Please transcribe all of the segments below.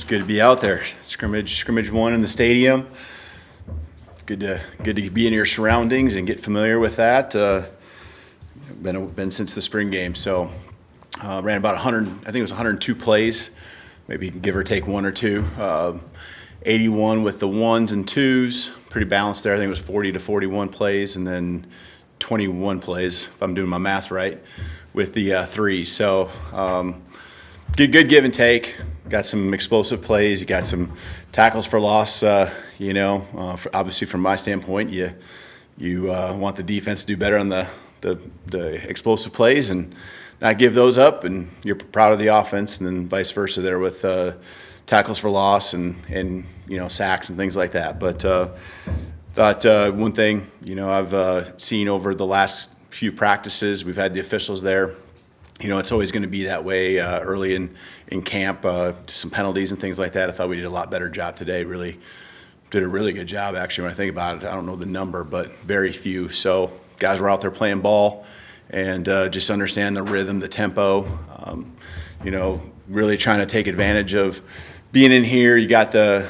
It's good to be out there. Scrimmage one in the stadium. It's good to be in your surroundings and get familiar with that. Been since the spring game, so ran about 100. I think it was 102 plays, maybe give or take one or two. 81 with the ones and twos, pretty balanced there. I think it was 40 to 41 plays, and then 21 plays, if I'm doing my math right, with the threes. So good give and take. Got some explosive plays. You got some tackles for loss. Obviously from my standpoint, you want the defense to do better on the explosive plays and not give those up, and you're proud of the offense, and then vice versa there with tackles for loss and sacks and things like that. But thought one thing I've seen over the last few practices, we've had the officials there. It's always going to be that way early in camp, some penalties and things like that. I thought we did a lot better job today. Really did a really good job, actually, when I think about it. I don't know the number, but very few. So guys were out there playing ball and just understand the rhythm, the tempo, really trying to take advantage of being in here. You got the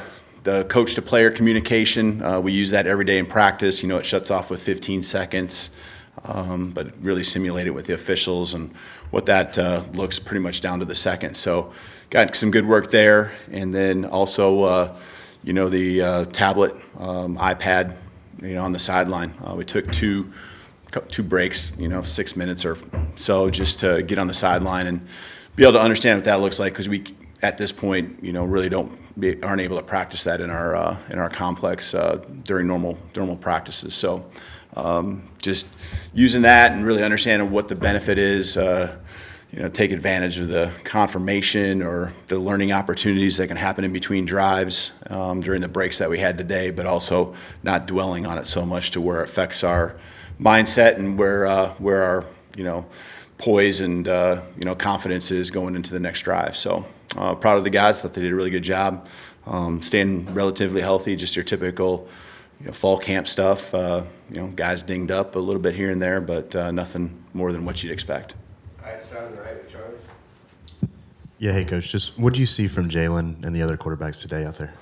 coach-to-player communication. We use that every day in practice. It shuts off with 15 seconds, but really simulate it with the officials and what that looks pretty much down to the second. So got some good work there. And then also, the tablet, iPad, on the sideline. We took two breaks, 6 minutes or so, just to get on the sideline and be able to understand what that looks like, because we, at this point, really aren't able to practice that in our complex during normal practices. So just using that and really understanding what the benefit is, take advantage of the confirmation or the learning opportunities that can happen in between drives during the breaks that we had today, but also not dwelling on it so much to where it affects our mindset and where our poise and confidence is going into the next drive. So proud of the guys. Thought they did a really good job staying relatively healthy. Just your typical fall camp stuff. Guys dinged up a little bit here and there, but nothing more than what you'd expect. All right, starting right with Charlie. Yeah, hey coach. Just what do you see from Jalen and the other quarterbacks today out there?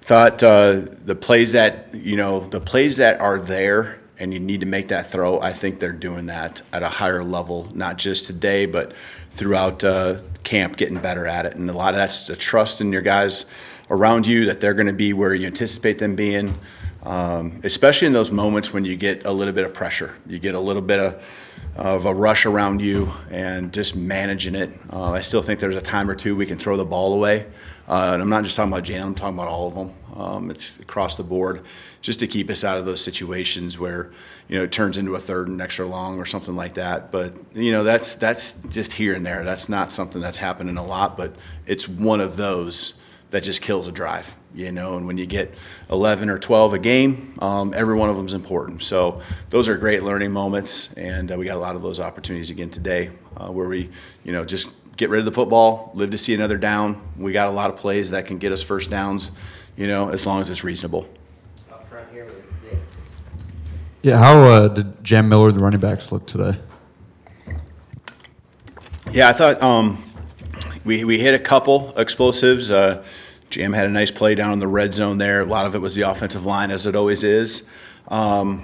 Thought the plays that are there and you need to make that throw, I think they're doing that at a higher level, not just today, but throughout camp, getting better at it. And a lot of that's the trust in your guys around you that they're going to be where you anticipate them being, especially in those moments when you get a little bit of pressure. You get a little bit of a rush around you and just managing it. I still think there's a time or two we can throw the ball away. And I'm not just talking about Jalen, I'm talking about all of them. It's across the board, just to keep us out of those situations where, it turns into a third and extra long or something like that. But, that's just here and there. That's not something that's happening a lot, but it's one of those that just kills a drive, and when you get 11 or 12 a game, every one of them is important. So those are great learning moments, and we got a lot of those opportunities again today where we, just get rid of the football, live to see another down. We got a lot of plays that can get us first downs, as long as it's reasonable. Up front here with Nick. Yeah, how did Jam Miller, the running backs, look today? Yeah, I thought we hit a couple explosives. Jam had a nice play down in the red zone there. A lot of it was the offensive line, as it always is. I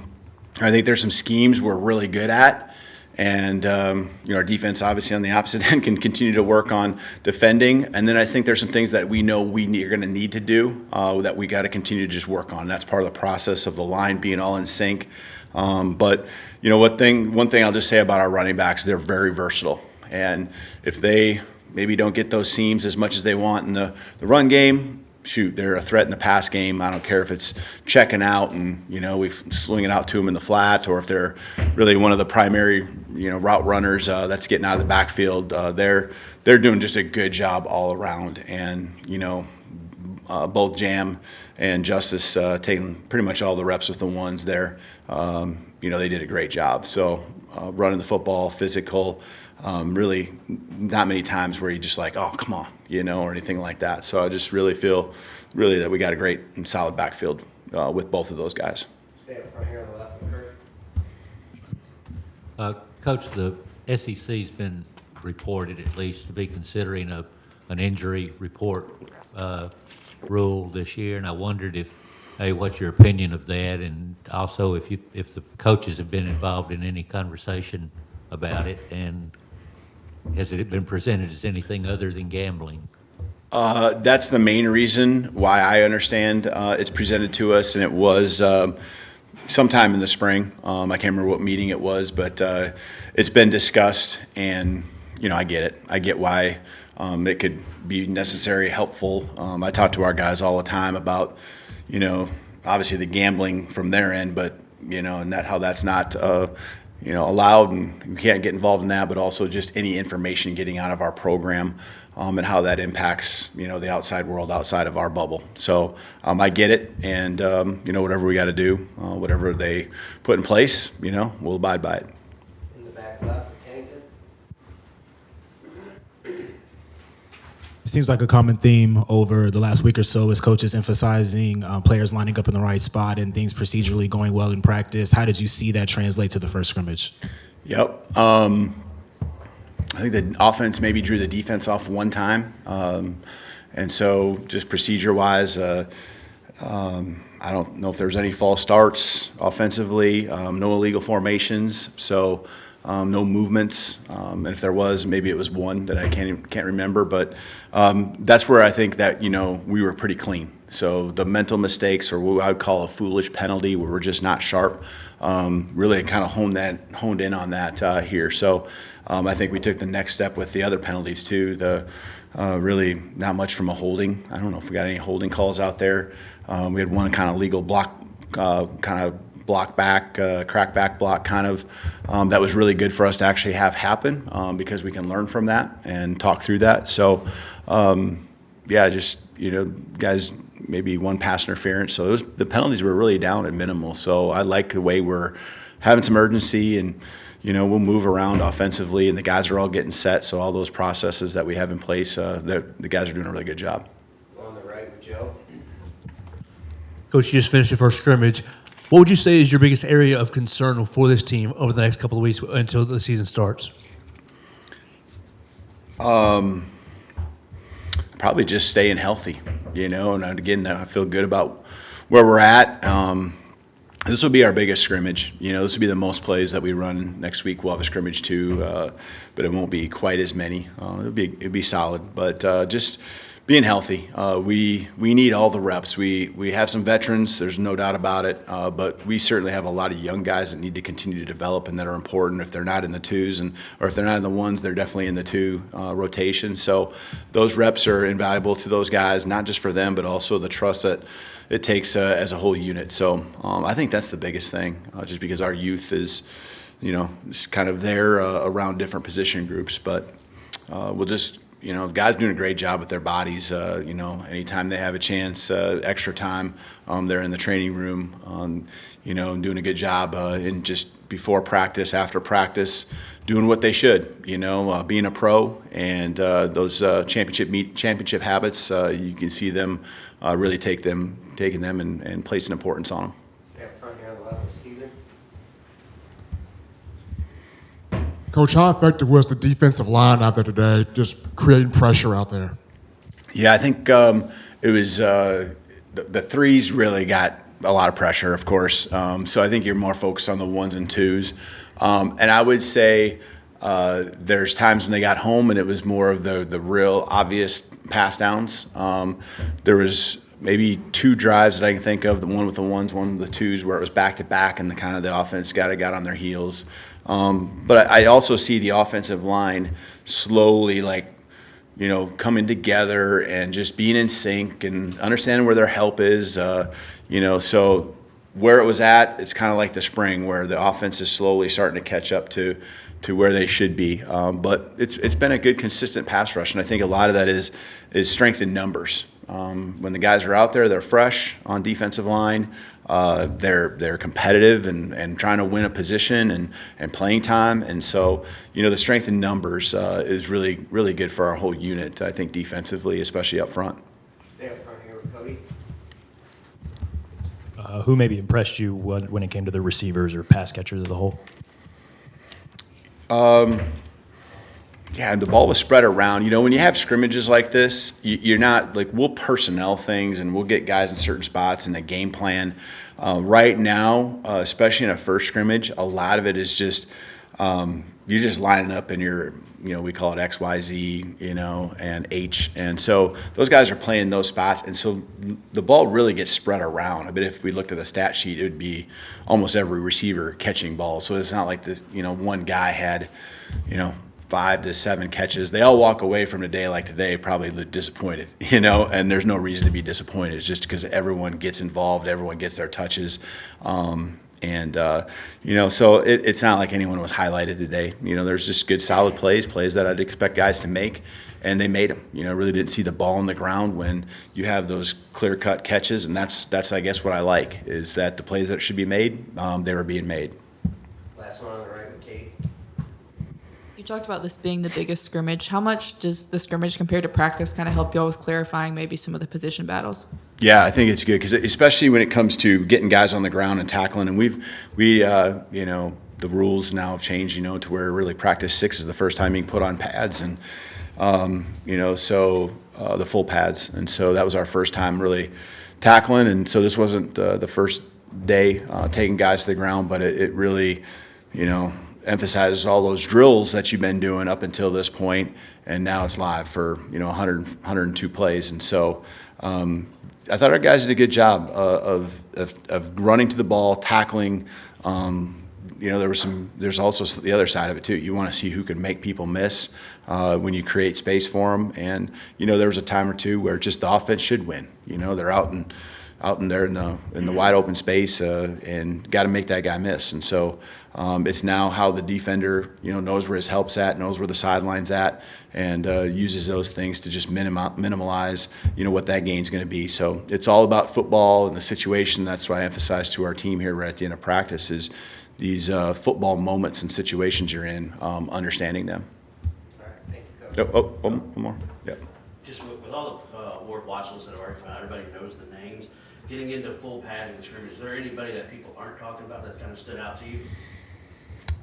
think there's some schemes we're really good at. And, our defense, obviously, on the opposite end can continue to work on defending. And then I think there's some things that we know are going to need to do that we got to continue to just work on. That's part of the process of the line being all in sync. But, one thing I'll just say about our running backs, they're very versatile. And if they maybe don't get those seams as much as they want in the run game, shoot, they're a threat in the pass game. I don't care if it's checking out and, we swing it out to them in the flat, or if they're really one of the primary, route runners that's getting out of the backfield. They're doing just a good job all around. And, both Jam and Justice taking pretty much all the reps with the ones there. They did a great job. So running the football, physical, really not many times where you just like, oh, come on, or anything like that. So I just really feel that we got a great and solid backfield with both of those guys. Stay up front here on the left with Kurt. Coach, the SEC's been reported at least to be considering a an injury report rule this year, and I wondered what's your opinion of that, and also if the coaches have been involved in any conversation about it, and has it been presented as anything other than gambling? That's the main reason why I understand it's presented to us, and it was sometime in the spring. I can't remember what meeting it was, but it's been discussed, and I get it. I get why it could be necessary, helpful. I talk to our guys all the time about, obviously the gambling from their end, but and how that's not allowed, and we can't get involved in that, but also just any information getting out of our program, and how that impacts, the outside world outside of our bubble. So I get it, and, whatever we got to do, whatever they put in place, we'll abide by it. In the back left, Kennington. It seems like a common theme over the last week or so is coaches emphasizing players lining up in the right spot and things procedurally going well in practice. How did you see that translate to the first scrimmage? Yep. I think the offense maybe drew the defense off one time. And so just procedure-wise, I don't know if there's any false starts offensively, no illegal formations, so no movements. And if there was, maybe it was one that I can't remember. But that's where I think that, we were pretty clean. So the mental mistakes, or what I would call a foolish penalty, where we're just not sharp, really kind of honed in on that here. So I think we took the next step with the other penalties too. Really not much from a holding. I don't know if we got any holding calls out there. We had one kind of legal block, block back, crack back block kind of, that was really good for us to actually have happen, because we can learn from that and talk through that. So, guys, maybe one pass interference. So the penalties were really down at minimal. So I like the way we're having some urgency, and, we'll move around offensively, and the guys are all getting set. So all those processes that we have in place, the guys are doing a really good job. On the right with Joe. Coach, you just finished your first scrimmage. What would you say is your biggest area of concern for this team over the next couple of weeks until the season starts? Probably just staying healthy, and again, I feel good about where we're at. This will be our biggest scrimmage. This will be the most plays that we run next week. We'll have a scrimmage too, but it won't be quite as many. It'll be solid, but just being healthy. We need all the reps. We have some veterans, there's no doubt about it, but we certainly have a lot of young guys that need to continue to develop and that are important. If they're not in the twos, or if they're not in the ones, they're definitely in the two rotation. So those reps are invaluable to those guys, not just for them, but also the trust that it takes as a whole unit. So I think that's the biggest thing, just because our youth is, just kind of there around different position groups. But we'll just, guys doing a great job with their bodies. Anytime they have a chance, extra time, they're in the training room, doing a good job in just before practice, after practice, doing what they should, being a pro, and those championship habits, you can see them really taking them and placing importance on them. Stay up front here on the left with Steven. Coach, how effective was the defensive line out there today, just creating pressure out there? Yeah, I think it was the threes really got a lot of pressure, of course. So I think you're more focused on the ones and twos. And I would say there's times when they got home and it was more of the real obvious pass downs. There was maybe two drives that I can think of, the one with the ones, one with the twos, where it was back-to-back and the offense got on their heels. But I also see the offensive line slowly, coming together and just being in sync and understanding where their help is. So where it was at, it's kind of like the spring, where the offense is slowly starting to catch up to where they should be. But it's been a good, consistent pass rush, and I think a lot of that is strength in numbers. When the guys are out there, they're fresh on defensive line. They're competitive and trying to win a position and playing time. And so, the strength in numbers is really, really good for our whole unit, I think, defensively, especially up front. Stay up front here with Cody. Who maybe impressed you when it came to the receivers or pass catchers as a whole? Yeah, and the ball was spread around. You know, when you have scrimmages like this, you're not like, we'll personnel things and we'll get guys in certain spots in the game plan. Right now, especially in a first scrimmage, a lot of it is just you're just lining up in your, you know, we call it X, Y, Z, you know, and H. And so those guys are playing those spots. And so the ball really gets spread around. I bet if we looked at a stat sheet, it would be almost every receiver catching balls. So it's not like the, you know, one guy had, you know, 5 to 7 catches. They all walk away from a day like today probably disappointed, you know, and there's no reason to be disappointed. It's just because everyone gets involved, everyone gets their touches. You know, so it's not like anyone was highlighted today. You know, there's just good, solid plays that I'd expect guys to make, and they made them. You know, really didn't see the ball on the ground when you have those clear-cut catches, and that's I guess what I like, is that the plays that should be made, they were being made. Last one on the right with Kate. You talked about this being the biggest scrimmage. How much does the scrimmage compared to practice kind of help y'all with clarifying maybe some of the position battles? Yeah, I think it's good because especially when it comes to getting guys on the ground and tackling, and we you know, the rules now have changed, you know, to where really practice 6 is the first time you can put on pads, and you know, so the full pads, and so that was our first time really tackling, and so this wasn't the first day taking guys to the ground, but it really, you know, emphasizes all those drills that you've been doing up until this point, and now it's live for, you know, 102 plays. And so I thought our guys did a good job of running to the ball, tackling. You know, there's also the other side of it too. You want to see who can make people miss when you create space for them. And you know, there was a time or two where just the offense should win. You know, they're out in there in the wide open space and got to make that guy miss. And so it's now how the defender, you know, knows where his help's at, knows where the sideline's at, and uses those things to just minimize, you know, what that gain's going to be. So it's all about football and the situation. That's why I emphasize to our team here right at the end of practice is these football moments and situations you're in, understanding them. All right, thank you, Coach. One more. Yep. Just with all the award watch lists that are already found, everybody knows the names. Getting into full pads and scrimmage, is there anybody that people aren't talking about that's kind of stood out to you?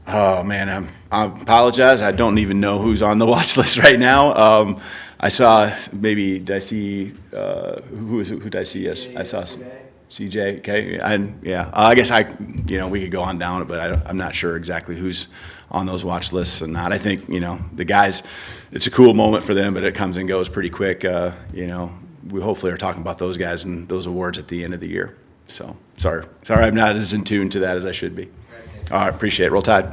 Oh man, I apologize. I don't even know who's on the watch list right now. I saw maybe did I see who did I see? Yes, I saw CJ. Okay, I guess we could go on down it, but I'm not sure exactly who's on those watch lists and not. I think, you know, the guys, it's a cool moment for them, but it comes and goes pretty quick. You know, we hopefully are talking about those guys and those awards at the end of the year. So sorry I'm not as in tune to that as I should be. All right, appreciate it. Roll Tide.